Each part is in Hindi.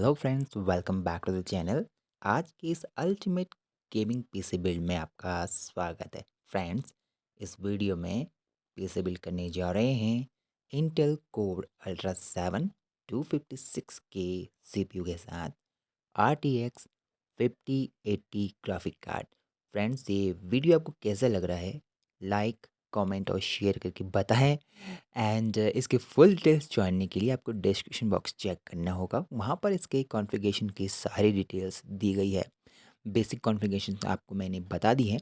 Hello friends, welcome back to the channel. आज की इस अल्टीमेट गेमिंग पीसी बिल्ड में आपका स्वागत है। फ्रेंड्स, इस वीडियो में पीसी बिल्ड करने जा रहे हैं इंटेल कोर अल्ट्रा 7 256 के सीपीयू के साथ RTX 5080 ग्राफिक कार्ड। फ्रेंड्स, ये वीडियो आपको कैसा लग रहा है? लाइक, कमेंट और शेयर करके बताएं। एंड इसके फुल डिटेल्स जानने के लिए आपको डिस्क्रिप्शन बॉक्स चेक करना होगा। वहाँ पर इसके कॉन्फ़िगरेशन की सारी डिटेल्स दी गई है। बेसिक कॉन्फ़िगरेशन आपको मैंने बता दी है।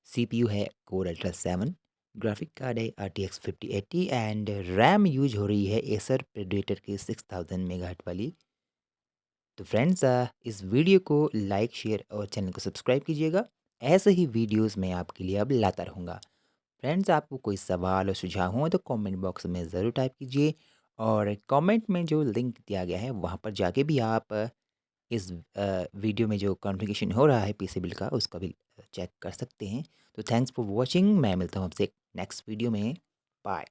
सीपीयू है कोर अल्ट्रा 7, ग्राफिक कार्ड है RTX 5080 एंड रैम यूज हो रही है एसर प्रेडेटर की 6000 मेगाहर्ट्ज़ वाली। तो फ्रेंड्स, इस वीडियो को लाइक, शेयर और चैनल को सब्सक्राइब कीजिएगा। ऐसे ही वीडियोस मैं आपके लिए अब लाता रहूँगा। फ्रेंड्स, आपको कोई सवाल और सुझाव हो तो कमेंट बॉक्स में ज़रूर टाइप कीजिए, और कमेंट में जो लिंक दिया गया है वहाँ पर जाके भी आप इस वीडियो में जो कॉन्फ़िगरेशन हो रहा है पीसी बिल्ड का उसका भी चेक कर सकते हैं। तो थैंक्स फॉर वॉचिंग। मैं मिलता हूँ आपसे नेक्स्ट वीडियो में। बाय।